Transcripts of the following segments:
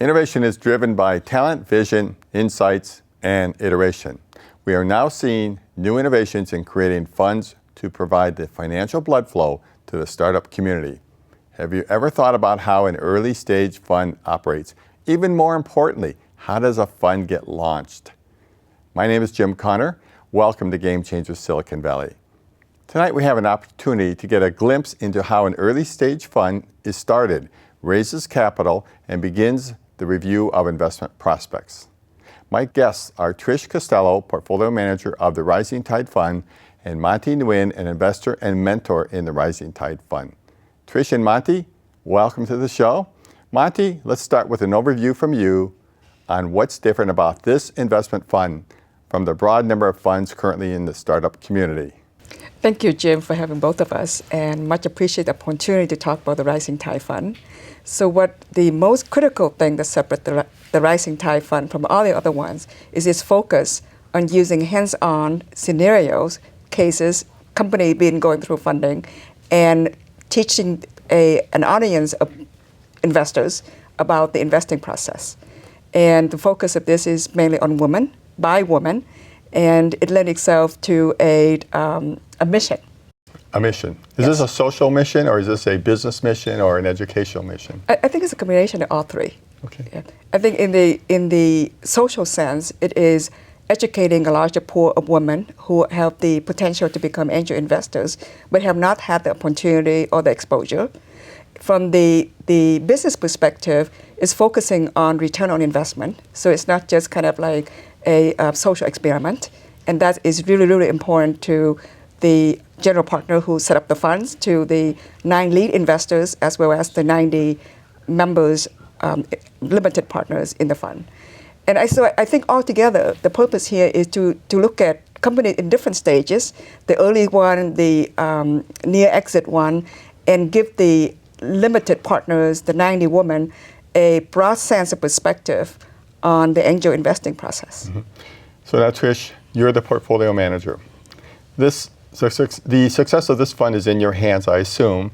Innovation is driven by talent, vision, insights, and iteration. We are now seeing new innovations in creating funds to provide the financial blood flow to the startup community. Have you ever thought about how an early stage fund operates? Even more importantly, how does a fund get launched? My name is Jim Connor. Welcome to Game Changers Silicon Valley. Tonight we have an opportunity to get a glimpse into how an early stage fund is started, raises capital, and begins the review of investment prospects. My guests are Trish Costello, Portfolio Manager of the Rising Tide Fund, and Monty Nguyen, an investor and mentor in the Rising Tide Fund. Trish and Monty, welcome to the show. Monty, let's start with an overview from you on what's different about this investment fund from the broad number of funds currently in the startup community. Thank you, Jim, for having both of us, and much appreciate the opportunity to talk about the Rising Tide Fund. So what the most critical thing that separates the Rising Tide Fund from all the other ones is its focus on using hands-on scenarios, cases, company being going through funding, and teaching an audience of investors about the investing process. And the focus of this is mainly on women, by women, and it lends itself to a mission. A mission. Is Yes. this a social mission, or is this a business mission, or an educational mission? I think it's a combination of all three. Okay. Yeah. I think in the social sense, it is educating a larger pool of women who have the potential to become angel investors, but have not had the opportunity or the exposure. From the business perspective, it's focusing on return on investment. So it's not just kind of like a social experiment. And that is really, really important to the general partner who set up the funds, to the 9 lead investors, as well as the 90 members, limited partners in the fund. And I think altogether, the purpose here is to look at companies in different stages, the early one, the near exit one, and give the limited partners, the 90 women, a broad sense of perspective on the angel investing process. Mm-hmm. So now, Trish, you're the portfolio manager. The success of this fund is in your hands, I assume,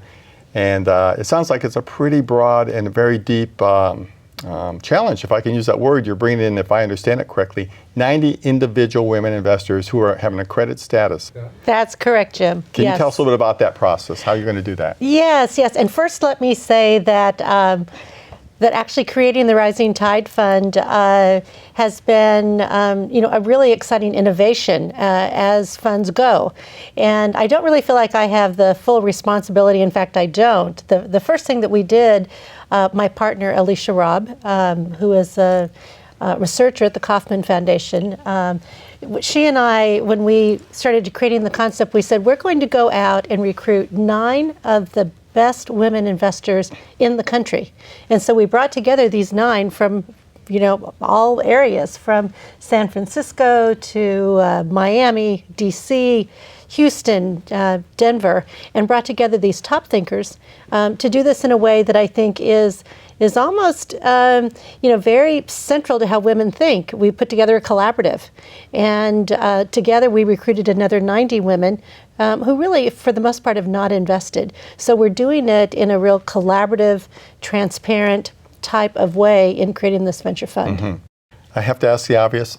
and it sounds like it's a pretty broad and very deep challenge, if I can use that word. You're bringing in, if I understand it correctly, 90 individual women investors who are having a credit status. That's correct, Jim. Can you tell us a little bit about that process, how you're going to do that? Yes. And first let me say that that actually creating the Rising Tide Fund has been a really exciting innovation as funds go. And I don't really feel like I have the full responsibility. In fact, I don't. The first thing that we did, my partner, Alicia Robb, who is a researcher at the Kauffman Foundation, she and I, when we started creating the concept, we said, we're going to go out and recruit 9 of the best women investors in the country. And so we brought together these 9 from, all areas, from San Francisco to Miami, DC, Houston, Denver, and brought together these top thinkers to do this in a way that I think is almost, very central to how women think. We put together a collaborative, and together we recruited another 90 women who really, for the most part, have not invested. So we're doing it in a real collaborative, transparent type of way in creating this venture fund. Mm-hmm. I have to ask the obvious.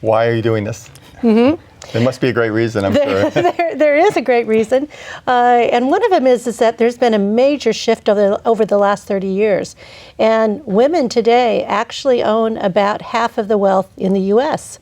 Why are you doing this? Mm-hmm. There must be a great reason, I'm sure. There is a great reason. And one of them is that there's been a major shift over the last 30 years. And women today actually own about half of the wealth in the U.S.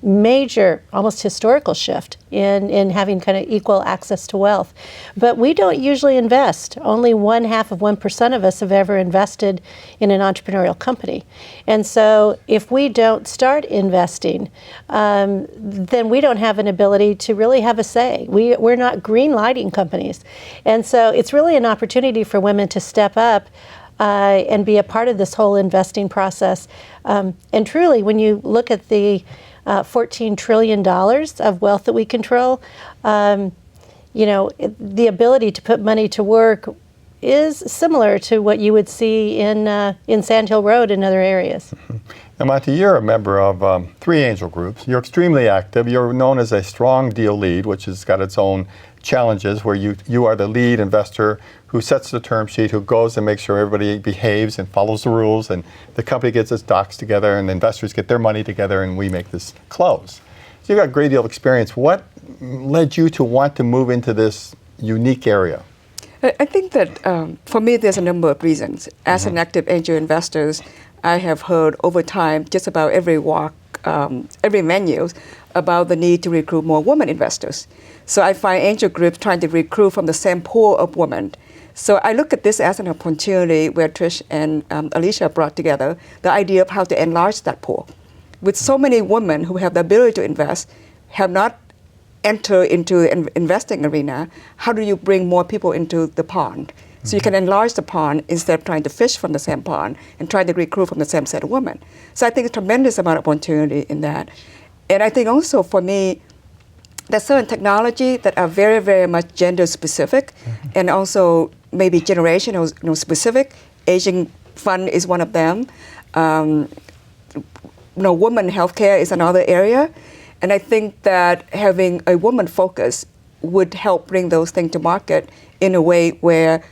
Major, almost historical shift in having kind of equal access to wealth. But we don't usually invest. Only 0.5% of us have ever invested in an entrepreneurial company. And so if we don't start investing, then we don't have an ability to really have a say. We're not green lighting companies. And so it's really an opportunity for women to step up and be a part of this whole investing process. And truly, when you look at the $14 trillion of wealth that we control, the ability to put money to work is similar to what you would see in Sand Hill Road and other areas. Now, Monty, you're a member of 3 angel groups. You're extremely active. You're known as a strong deal lead, which has got its own challenges, where you are the lead investor who sets the term sheet, who goes and makes sure everybody behaves and follows the rules, and the company gets its docs together, and the investors get their money together, and we make this close. So you've got a great deal of experience. What led you to want to move into this unique area? I think that for me, there's a number of reasons. As an active angel investor, I have heard over time, just about every walk, every venue, about the need to recruit more women investors. So I find angel groups trying to recruit from the same pool of women. So I look at this as an opportunity where Trish and Alicia brought together the idea of how to enlarge that pool. With so many women who have the ability to invest, have not entered into an investing arena, how do you bring more people into the pond? So you can enlarge the pond instead of trying to fish from the same pond and try to recruit from the same set of women. So I think a tremendous amount of opportunity in that. And I think also for me, there's certain technology that are very, very much gender specific and also maybe generational specific. Aging fund is one of them. Women healthcare is another area. And I think that having a woman focus would help bring those things to market in a way where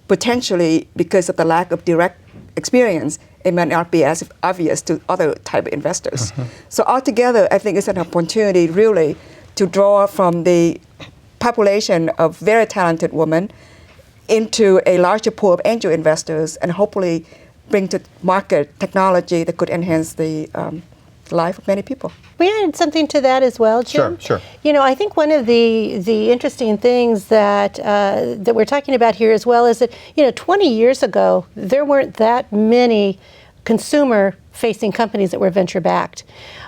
potentially, because of the lack of direct experience, it may not be as obvious to other type of investors. So altogether, I think it's an opportunity really to draw from the population of very talented women into a larger pool of angel investors and hopefully bring to market technology that could enhance the life of many people. We add something to that as well, Jim. Sure. I think one of the interesting things that we're talking about here as well is that 20 years ago there weren't that many consumer-facing companies that were venture-backed,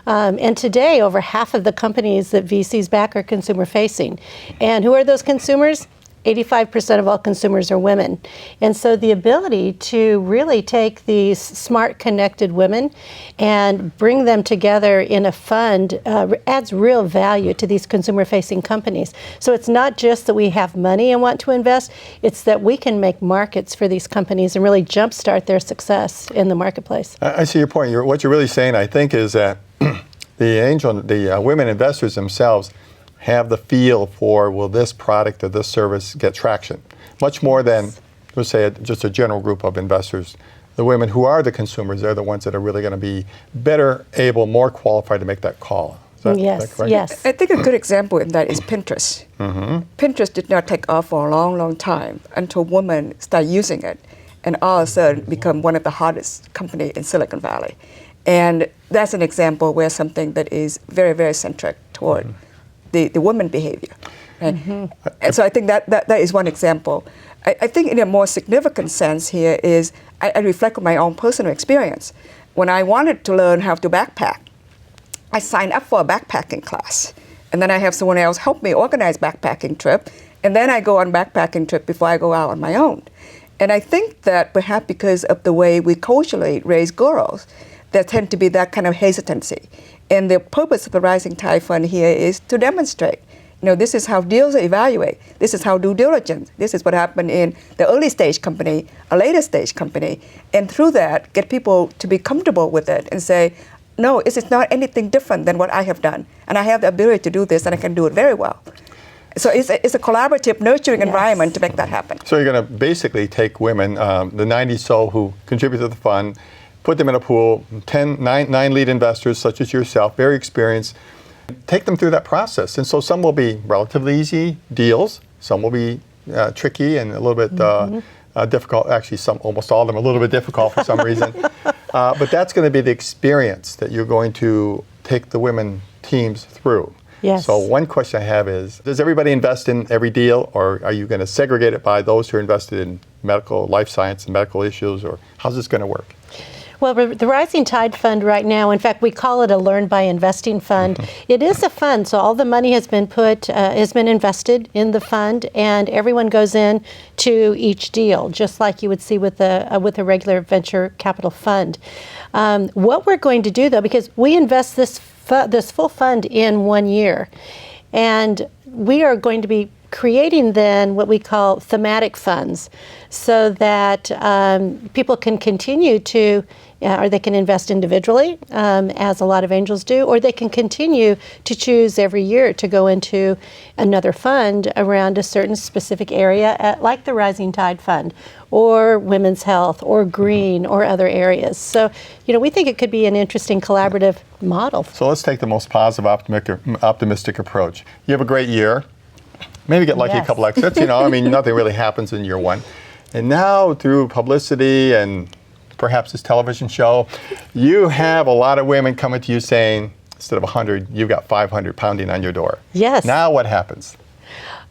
and today over half of the companies that VCs back are consumer-facing. And who are those consumers? 85% of all consumers are women. And so the ability to really take these smart, connected women and bring them together in a fund adds real value to these consumer-facing companies. So it's not just that we have money and want to invest, it's that we can make markets for these companies and really jumpstart their success in the marketplace. I see your point. What you're really saying, I think, is that the women investors themselves have the feel for, will this product or this service get traction? Much more than, let's say, just a general group of investors. The women who are the consumers, they're the ones that are really going to be better able, more qualified to make that call. Is that correct? Yes. I think a good example in that is Pinterest. Pinterest did not take off for a long, long time until women started using it and all of a sudden become one of the hottest companies in Silicon Valley. And that's an example where something that is very, very centric toward the women behavior. Right? And so I think that is one example. I think in a more significant sense here is, I reflect on my own personal experience. When I wanted to learn how to backpack, I signed up for a backpacking class. And then I have someone else help me organize backpacking trip. And then I go on backpacking trip before I go out on my own. And I think that perhaps because of the way we culturally raise girls, there tend to be that kind of hesitancy. And the purpose of the Rising Tide Fund here is to demonstrate, this is how deals are evaluated. This is how due diligence. This is what happened in the early stage company, a later stage company. And through that, get people to be comfortable with it and say, no, this is not anything different than what I have done. And I have the ability to do this and I can do it very well. So it's a collaborative, nurturing environment to make that happen. So you're going to basically take women, the 90 so who contribute to the fund, put them in a pool, 9 lead investors such as yourself, very experienced, take them through that process. And so some will be relatively easy deals, some will be tricky and a little bit difficult. Actually, almost all of them are a little bit difficult for some reason. But that's going to be the experience that you're going to take the women teams through. Yes. So one question I have is, does everybody invest in every deal, or are you going to segregate it by those who are invested in medical, life science and medical issues, or how's this going to work? Well, the Rising Tide Fund right now, in fact, we call it a Learn by Investing Fund. It is a fund, so all the money has been invested in the fund, and everyone goes in to each deal, just like you would see with a regular venture capital fund. What we're going to do, though, because we invest this full fund in 1 year, and we are going to be creating then what we call thematic funds so that people can continue to or they can invest individually, as a lot of angels do, or they can continue to choose every year to go into another fund around a certain specific area, like the Rising Tide Fund, or women's health, or green, or other areas. So, we think it could be an interesting collaborative model. So let's take the most positive, optimistic approach. You have a great year. Maybe get lucky a couple exits, nothing really happens in year one. And now through publicity and perhaps this television show, you have a lot of women coming to you saying, instead of 100, you've got 500 pounding on your door. Yes. Now what happens?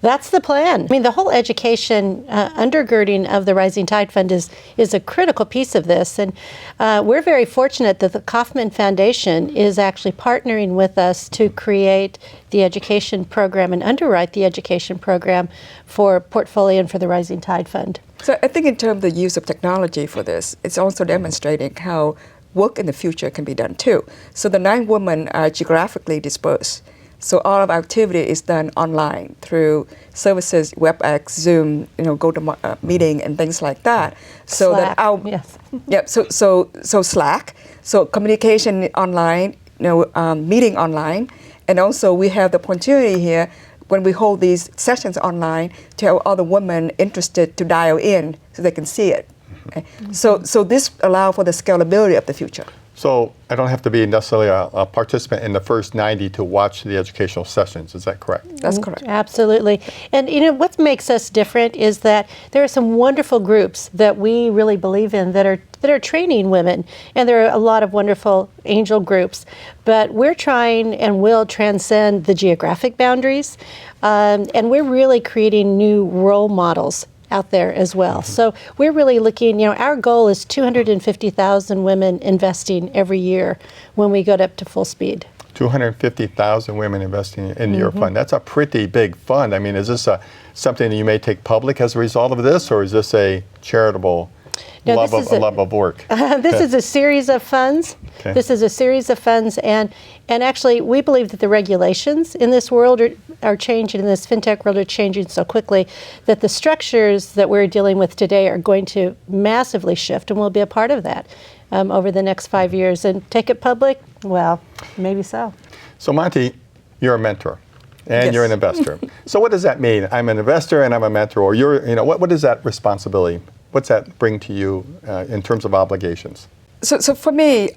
That's the plan. The whole education undergirding of the Rising Tide Fund is a critical piece of this. And we're very fortunate that the Kauffman Foundation is actually partnering with us to create the education program and underwrite the education program for Portfolio and for the Rising Tide Fund. So I think in terms of the use of technology for this, it's also demonstrating how work in the future can be done too. So the 9 women are geographically dispersed. So all of our activity is done online through services, WebEx, Zoom, GoToMeeting and things like that. So Slack, that our yes. Yep. So Slack. So communication online, meeting online, and also we have the opportunity here when we hold these sessions online to have other women interested to dial in so they can see it. Okay? So this allows for the scalability of the future. So I don't have to be necessarily a participant in the first 90 to watch the educational sessions. Is that correct? That's correct. Absolutely. And what makes us different is that there are some wonderful groups that we really believe in that are training women, and there are a lot of wonderful angel groups. But we're trying and will transcend the geographic boundaries, and we're really creating new role models out there as well. So we're really looking, our goal is 250,000 women investing every year when we go up to full speed. 250,000 women investing in your fund. That's a pretty big fund. Is this something that you may take public as a result of this, or is this a charitable love of work? This is a series of funds. Okay. This is a series of funds, and actually we believe that the regulations in this world are changing, in this fintech world are changing so quickly that the structures that we're dealing with today are going to massively shift, and we'll be a part of that over the next 5 years. And take it public? Well, maybe so. So Monty, you're a mentor. And Yes. you're an investor. So what does that mean? I'm an investor and I'm a mentor. Or what is that responsibility? What's that bring to you in terms of obligations? So for me,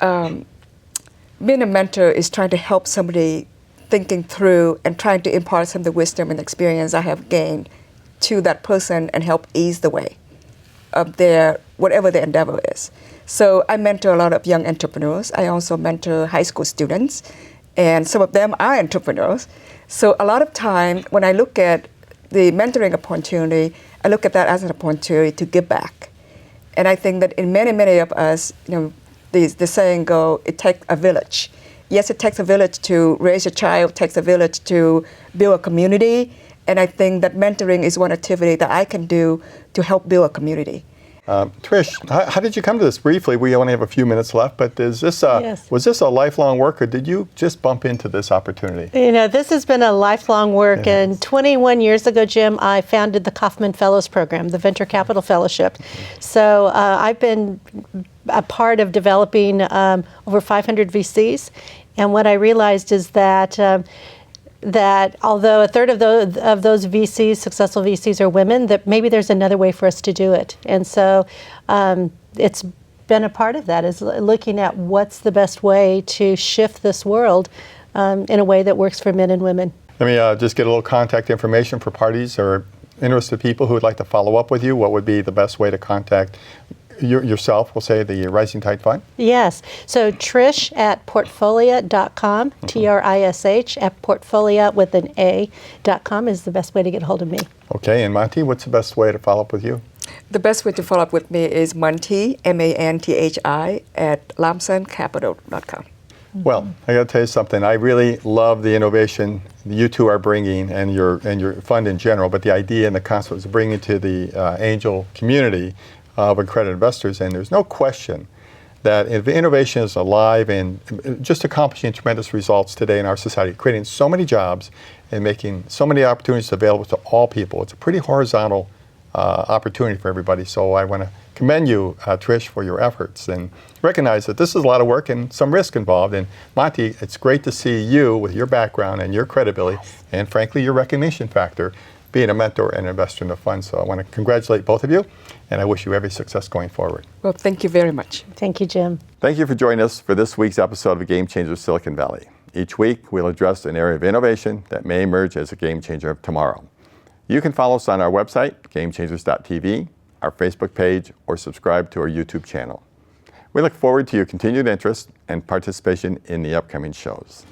being a mentor is trying to help somebody thinking through and trying to impart some of the wisdom and experience I have gained to that person and help ease the way of their whatever their endeavor is. So I mentor a lot of young entrepreneurs. I also mentor high school students, and some of them are entrepreneurs. So a lot of time when I look at the mentoring opportunity, I look at that as an opportunity to give back. And I think that in many of us, the saying go, it takes a village. Yes, it takes a village to raise a child, it takes a village to build a community. And I think that mentoring is one activity that I can do to help build a community. Trish, how did you come to this? Briefly, we only have a few minutes left, but is this Yes. was this a lifelong work, or did you just bump into this opportunity? This has been a lifelong work, Yes. and 21 years ago, Jim, I founded the Kauffman Fellows Program, the Venture Capital Fellowship. So I've been a part of developing over 500 VCs, and what I realized is that although a third of those VCs, successful VCs, are women, that maybe there's another way for us to do it. And so it's been a part of that, is looking at what's the best way to shift this world in a way that works for men and women. Let me just get a little contact information for parties or interested people who would like to follow up with you. What would be the best way to contact yourself, we'll say, the Rising Tide Fund? Yes. So Trish at portfolio.com, Trish at portfolio with an A.com is the best way to get a hold of me. Okay, and Monty, what's the best way to follow up with you? The best way to follow up with me is Manthi, M-A-N-T-H-I, at lamsoncapital.com. Well, I got to tell you something. I really love the innovation you two are bringing, and your fund in general, but the idea and the concept of bringing to the angel community of accredited investors. And there's no question that if innovation is alive and just accomplishing tremendous results today in our society, creating so many jobs and making so many opportunities available to all people, it's a pretty horizontal opportunity for everybody. So I want to commend you, Trish, for your efforts and recognize that this is a lot of work and some risk involved. And Monty, it's great to see you with your background and your credibility and frankly your recognition factor being a mentor and investor in the fund. So I want to congratulate both of you and I wish you every success going forward. Well, thank you very much. Thank you, Jim. Thank you for joining us for this week's episode of Game Changer Silicon Valley. Each week, we'll address an area of innovation that may emerge as a game changer of tomorrow. You can follow us on our website, gamechangers.tv, our Facebook page, or subscribe to our YouTube channel. We look forward to your continued interest and participation in the upcoming shows.